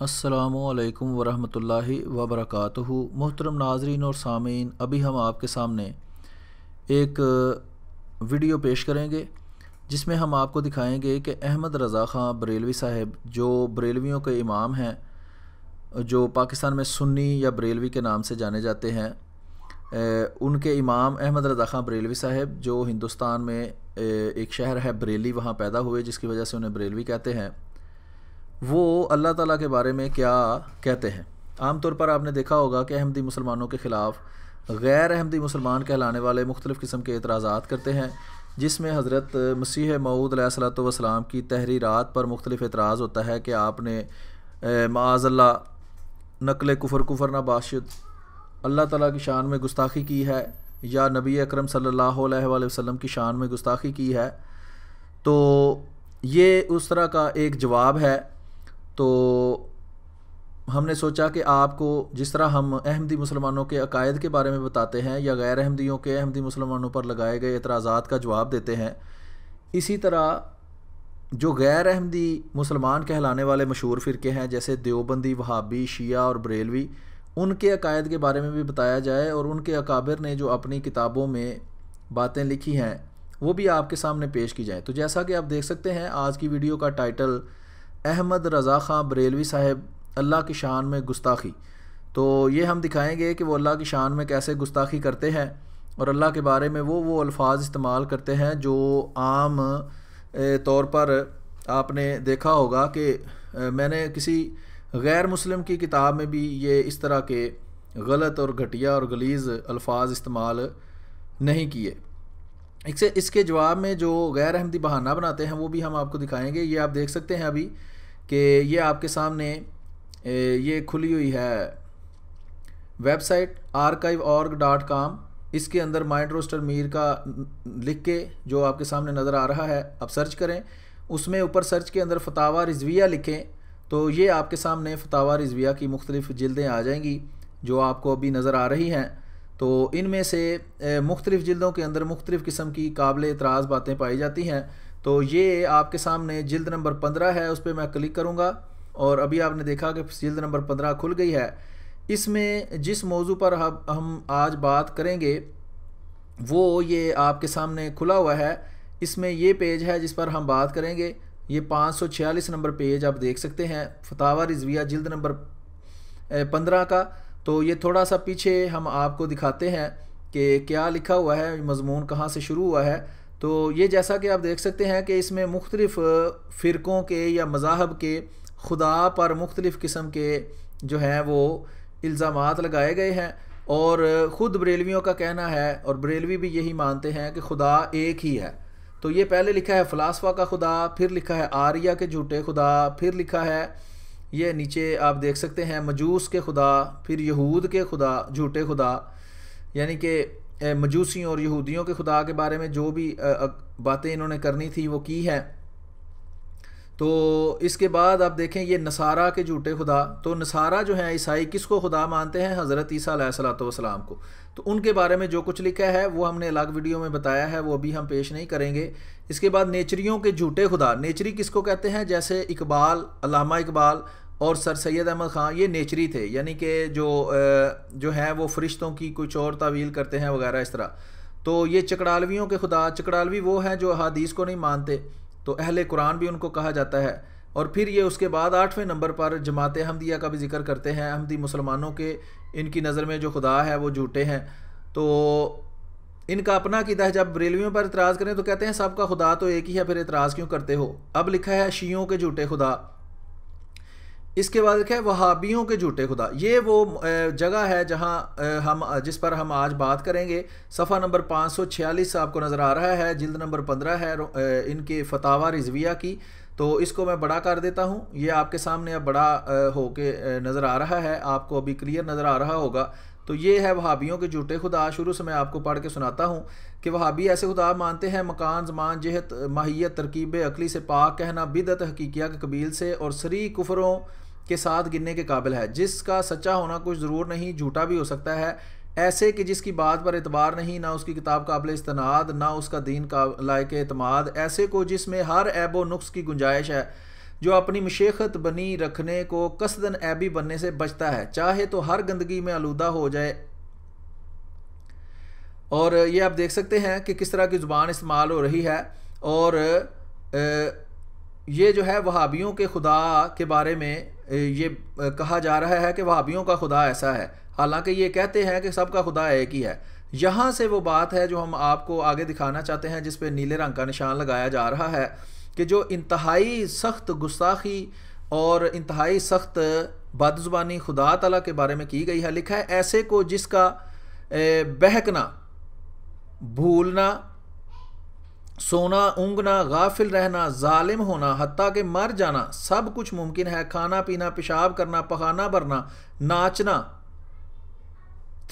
अस्सलामुअलैकुम वरहमतुल्लाहि वबरकातुहू। मोहतरम नाज़रीन और सामीन, अभी हम आपके सामने एक वीडियो पेश करेंगे जिसमें हम आपको दिखाएंगे कि अहमद रज़ा ख़ां बरेलवी साहब, जो बरेलवियों के इमाम हैं, जो पाकिस्तान में सुन्नी या बरेलवी के नाम से जाने जाते हैं, उनके इमाम अहमद रज़ा ख़ां बरेलवी साहब, जो हिंदुस्तान में एक शहर है बरेली, वहाँ पैदा हुए, जिसकी वजह से उन्हें बरेलवी कहते हैं। वो अल्लाह ताला के बारे में क्या कहते हैं। आम तौर पर आपने देखा होगा कि अहमदी मुसलमानों के ख़िलाफ़ गैर अहमदी मुसलमान कहलाने वाले मुख्तलिफ़ किस्म के एतराज़ात करते हैं, जिसमें हज़रत मसीह मऊद अलैहिस्सलातु वस्सलाम की तहरीरात पर मुख्तलिफ़ एतराज़ होता है कि आपने माअज़ल्लाह नक़ल कुफ़र ना बाशिद अल्लाह ताला की शान में गुस्ताखी की है, या नबी अकरम सल्लल्लाहु अलैहि वसल्लम की शान में गुस्ताखी की है। तो ये उस तरह का एक जवाब है। तो हमने सोचा कि आपको जिस तरह हम अहमदी मुसलमानों के अकायद के बारे में बताते हैं या गैर अहमदियों के अहमदी मुसलमानों पर लगाए गए एतराज़ात का जवाब देते हैं, इसी तरह जो गैर अहमदी मुसलमान कहलाने वाले मशहूर फ़िरके हैं जैसे देवबंदी, वहाबी, शिया और बरेलवी, उनके अकायद के बारे में भी बताया जाए और उनके अकाबिर ने जो अपनी किताबों में बातें लिखी हैं वो भी आपके सामने पेश की जाए। तो जैसा कि आप देख सकते हैं, आज की वीडियो का टाइटल अहमद रज़ा ख़ां बरेलवी साहब अल्लाह की शान में गुस्ताखी। तो ये हम दिखाएंगे कि वो अल्लाह की शान में कैसे गुस्ताखी करते हैं और अल्लाह के बारे में वो अल्फाज इस्तेमाल करते हैं जो आम तौर पर आपने देखा होगा कि मैंने किसी गैर मुस्लिम की किताब में भी ये इस तरह के गलत और घटिया और गलीज़ अल्फाज इस्तेमाल नहीं किए। इसके जवाब में जो गैर अहमदी बहाना बनाते हैं वो भी हम आपको दिखाएंगे। ये आप देख सकते हैं अभी कि ये आपके सामने ये खुली हुई है वेबसाइट archive.org.com। इसके अंदर माइंड रोस्टर मीर का लिख के जो आपके सामने नज़र आ रहा है, आप सर्च करें, उसमें ऊपर सर्च के अंदर फतावा रिजविया लिखें तो ये आपके सामने फतावा रिजविया की मुख्तलिफ़ जिल्दें आ जाएंगी जो आपको अभी नज़र आ रही हैं। तो इनमें से मुख्तलिफ़ जिल्दों के अंदर मुख्तलिफ़ किस्म की काबिल एतराज़ बातें पाई जाती हैं। तो ये आपके सामने जिल्द नंबर 15 है, उस पर मैं क्लिक करूँगा और अभी आपने देखा कि जिल्द नंबर 15 खुल गई है। इसमें जिस मौजू पर हम आज बात करेंगे वो ये आपके सामने खुला हुआ है। इसमें ये पेज है जिस पर हम बात करेंगे, ये 546 नंबर पेज आप देख सकते हैं, फतावा रिजविया जिल्द नंबर 15 का। तो ये थोड़ा सा पीछे हम आपको दिखाते हैं कि क्या लिखा हुआ है, मज़मून कहाँ से शुरू हुआ है। तो ये जैसा कि आप देख सकते हैं कि इसमें मुख्तलिफ़ फ़िरक़ों के या मज़ाहब के खुदा पर मुख्तलिफ़ किस्म के जो हैं वो इल्ज़ामात लगाए गए हैं और ख़ुद बरेलवियों का कहना है और बरेलवी भी यही मानते हैं कि खुदा एक ही है। तो ये पहले लिखा है फ़लासफ़ा का खुदा, फिर लिखा है आर्या के झूठे खुदा, फिर लिखा है ये नीचे आप देख सकते हैं मजूस के खुदा, फिर यहूद के खुदा, झूठे खुदा, यानी कि मजूसियों और यहूदियों के खुदा के बारे में जो भी बातें इन्होंने करनी थी वो की है। तो इसके बाद आप देखें ये नसारा के झूठे खुदा। तो नसारा जो है ईसाई किसको खुदा मानते हैं? हज़रत ईसा अलैहिस्सलातु वस्सलाम को। तो उनके बारे में जो कुछ लिखा है वो हमने अलग वीडियो में बताया है, वो अभी हम पेश नहीं करेंगे। इसके बाद नेचरियों के झूठे खुदा। नेचरी किसको कहते हैं? जैसे इकबाल, अल्लामा इकबाल और सर सैयद अहमद ख़ान, ये नेचरी थे, यानी कि जो हैं वो फ़रिश्तों की कुछ और तावील करते हैं वगैरह इस तरह। तो ये चकड़ालवियों के खुदा। चकड़ालवी वो हैं जो अहादीस को नहीं मानते, तो अहले कुरान भी उनको कहा जाता है। और फिर ये उसके बाद 8वें नंबर पर जमात अहमदिया का भी जिक्र करते हैं। अहमदी मुसलमानों के इनकी नज़र में जो खुदा है वो झूठे हैं। तो इनका अपना अक़ीदा है, जब बरेलवियों पर इतराज़ करें तो कहते हैं सबका खुदा तो एक ही है, फिर इतराज़ क्यों करते हो। अब लिखा है शियों के झूठे खुदा। इसके बाद लिखा है वहाबियों के झूठे खुदा। ये वो जगह है जहाँ जिस पर हम आज बात करेंगे। सफ़ा नंबर 546 आपको नज़र आ रहा है, जिल्द नंबर 15 है इनके फतावा रिजविया की। तो इसको मैं बड़ा कर देता हूँ, ये आपके सामने अब बड़ा होके नज़र आ रहा है, आपको अभी क्लियर नज़र आ रहा होगा। तो ये है वहाबियों के झूठे खुदा। शुरू से मैं आपको पढ़ के सुनाता हूँ कि वहाबी ऐसे खुदा मानते हैं मकान, ज़मान, जहत, माहियत, तरकीब अकली से पाक कहना, बिदअत हकीकिया के कबील से और सरी कुफरों के साथ गिनने के काबिल है, जिसका सच्चा होना कुछ ज़रूर नहीं, झूठा भी हो सकता है। ऐसे कि जिसकी बात पर एतबार नहीं, ना उसकी किताब काबिल इस्तेनाद, ना उसका दीन का लायक एतमाद। ऐसे को जिसमें हर ऐब व नुक्स की गुंजाइश है, जो अपनी मशेखत बनी रखने को कसदन ऐबी बनने से बचता है, चाहे तो हर गंदगी में आलूदा हो जाए। और ये आप देख सकते हैं कि किस तरह की ज़ुबान इस्तेमाल हो रही है। और ये जो है वहाबियों के खुदा के बारे में ये कहा जा रहा है कि वहाबियों का खुदा ऐसा है, हालांकि ये कहते हैं कि सबका खुदा एक ही है। यहाँ से वो बात है जो हम आपको आगे दिखाना चाहते हैं, जिस पे नीले रंग का निशान लगाया जा रहा है कि जो इंतहाई सख्त गुस्ताखी और इंतहाई सख्त बदजुबानी खुदा ताला के बारे में की गई है। लिखा है, ऐसे को जिसका बहकना, भूलना, सोना, ऊँघना, गाफिल रहना, जालिम होना, हत्ता के मर जाना सब कुछ मुमकिन है। खाना पीना, पेशाब करना, पखाना भरना, नाचना,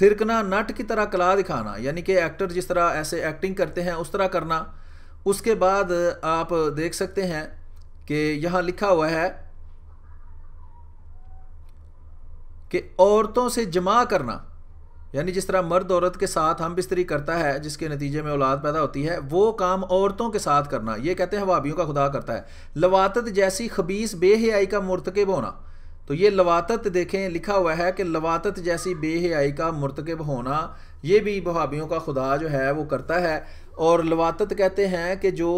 थिरकना, नट की तरह कला दिखाना, यानी कि एक्टर जिस तरह ऐसे एक्टिंग करते हैं उस तरह करना। उसके बाद आप देख सकते हैं कि यहाँ लिखा हुआ है कि औरतों से जमा करना, यानी जिस तरह मर्द औरत के साथ हम बिस्तरी करता है जिसके नतीजे में औलाद पैदा होती है, वो काम औरतों के साथ करना, ये कहते हैं वहाबियों का खुदा करता है। लवातत जैसी खबीस बेहयाई का मुर्तकिब होना, तो ये लवातत देखें लिखा हुआ है कि लवातत जैसी बेहयाई का मुर्तकिब होना ये भी वहाबियों का खुदा जो है वो करता है। और लवातत कहते हैं कि जो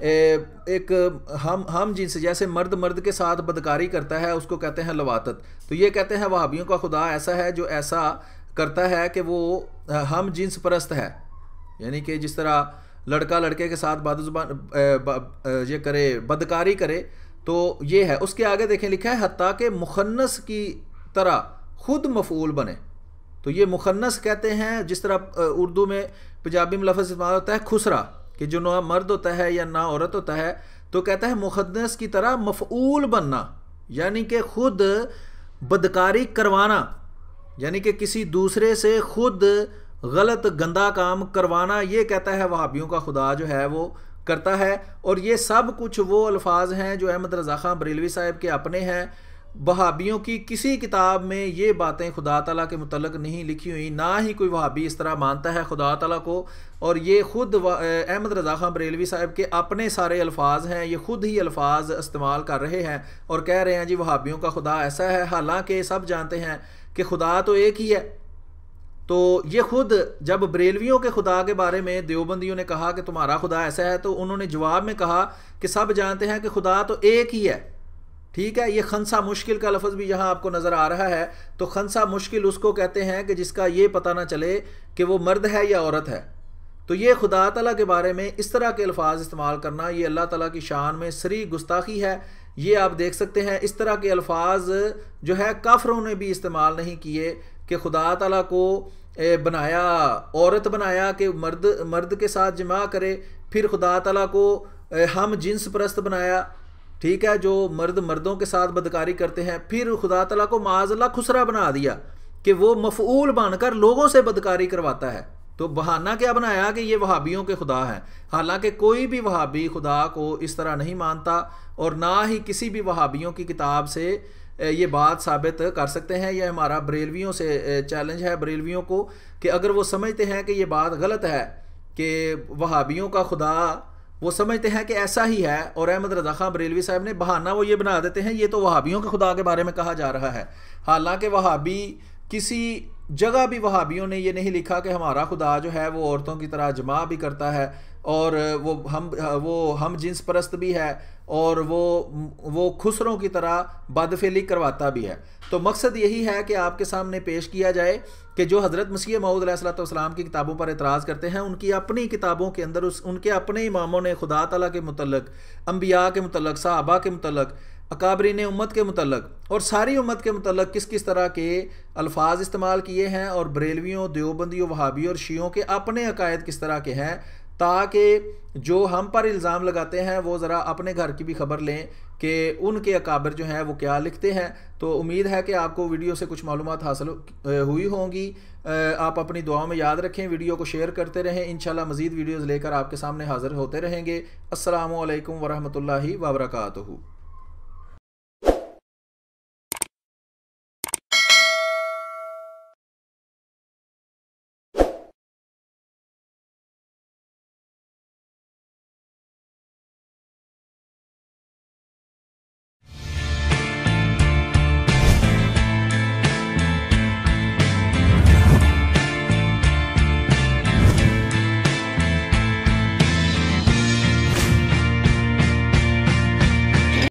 एक हम जिन्स, जैसे मर्द मर्द के साथ बदकारी करता है उसको कहते हैं लवातत। तो ये कहते हैं वहाबियों का खुदा ऐसा है जो ऐसा करता है कि वो हम जिन्स परस्त है, यानी कि जिस तरह लड़का लड़के के साथ बदजुबान ये करे, बदकारी करे, तो ये है। उसके आगे देखें लिखा है, हत्ता के मुखन्नस की तरह खुद मफूल बने। तो ये मुखन्नस कहते हैं, जिस तरह उर्दू में पंजाबी में लफ्ज़ इस्तेमाल होता है खुसरा, कि जो ना मर्द होता है या ना औरत होता है, तो कहता है मुखन्नस की तरह मफऊल बनना, यानी कि खुद बदकारी करवाना, यानी कि किसी दूसरे से खुद गलत गंदा काम करवाना। ये कहता है वहाबियों का खुदा जो है वो करता है। और ये सब कुछ वो अल्फाज हैं जो अहमद रज़ा ख़ान बरेलवी साहब के अपने हैं। वहाबियों की किसी किताब में ये बातें खुदा ताला के मुतल्लिक़ नहीं लिखी हुई, ना ही कोई वहाबी इस तरह मानता है खुदा ताला को। और ये खुद अहमद रज़ा ख़ान बरेलवी साहब के अपने सारे अल्फाज हैं, ये खुद ही अल्फाज इस्तेमाल कर रहे हैं और कह रहे हैं जी वहाबियों का खुदा ऐसा है, हालांकि सब जानते हैं कि खुदा तो एक ही है। तो ये खुद जब बरेलवियों के खुदा के बारे में देवबंदियों ने कहा कि तुम्हारा खुदा ऐसा है, तो उन्होंने जवाब में कहा कि सब जानते हैं कि खुदा तो एक ही है। ठीक है, ये खंसा मुश्किल का लफ्ज़ भी यहाँ आपको नज़र आ रहा है। तो खंसा मुश्किल उसको कहते हैं कि जिसका ये पता ना चले कि वो मर्द है या औरत है। तो ये खुदा ताला के बारे में इस तरह के अल्फाज इस्तेमाल करना, ये अल्लाह ताला की शान में सरी गुस्ताखी है। ये आप देख सकते हैं इस तरह के अल्फाज जो है काफरों ने भी इस्तेमाल नहीं किए कि खुदा ताला को बनाया, औरत बनाया कि मर्द के साथ जमा करे, फिर खुदा ताला को हम जिन्स परस्त बनाया, ठीक है, जो मर्दों के साथ बदकारी करते हैं, फिर खुदा ताला को माज़अल्लाह खुसरा बना दिया कि वो मफऊल बनकर लोगों से बदकारी करवाता है। तो बहाना क्या बनाया कि ये वहाबियों के खुदा हैं, हालांकि कोई भी वहाबी खुदा को इस तरह नहीं मानता और ना ही किसी भी वहाबियों की किताब से ये बात साबित कर सकते हैं। ये हमारा बरेलवियों से चैलेंज है, बरेलवियों को, कि अगर वो समझते हैं कि ये बात गलत है कि वहाबियों का खुदा, वो समझते हैं कि ऐसा ही है, और अहमद रज़ा ख़ान बरेलवी साहब ने बहाना वो ये बना देते हैं ये तो वहाबियों के खुदा के बारे में कहा जा रहा है। हालांकि वहाबी किसी जगह भी वहाबियों ने ये नहीं लिखा कि हमारा खुदा जो है वो औरतों की तरह जमा भी करता है और वो हम जिन्स परस्त भी है और वो खुसरों की तरह बदफेली करवाता भी है। तो मकसद यही है कि आपके सामने पेश किया जाए कि जो हज़रत मसीह मऊद अलैहिस्सलाम की किताबों पर एतराज़ करते हैं, उनकी अपनी किताबों के अंदर उनके अपने इमामों ने खुदा ताला के मुतल्लिक़, अम्बिया के मुतल्लिक़, सहाबा के मुतल्लिक़, अकाबरीन उम्मत के मुतल्लिक़ और सारी उम्मत के मुतल्लिक़ किस किस तरह के अल्फाज इस्तेमाल किए हैं, और बरेलवियों, देवबंदियों, वहाबियों और शियों के अपने अकायद किस तरह के हैं, ताकि जो हम पर इल्ज़ाम लगाते हैं वो ज़रा अपने घर की भी खबर लें कि उनके अकाबर जो हैं वो क्या लिखते हैं। तो उम्मीद है कि आपको वीडियो से कुछ मालूमात हासिल हुई होंगी। आप अपनी दुआओं में याद रखें, वीडियो को शेयर करते रहें। इंशाल्लाह मज़ीद वीडियोज़ लेकर आपके सामने हाज़िर होते रहेंगे। अस्सलामु अलैकुम वरहमतुल्लाहि वबरकातुहू।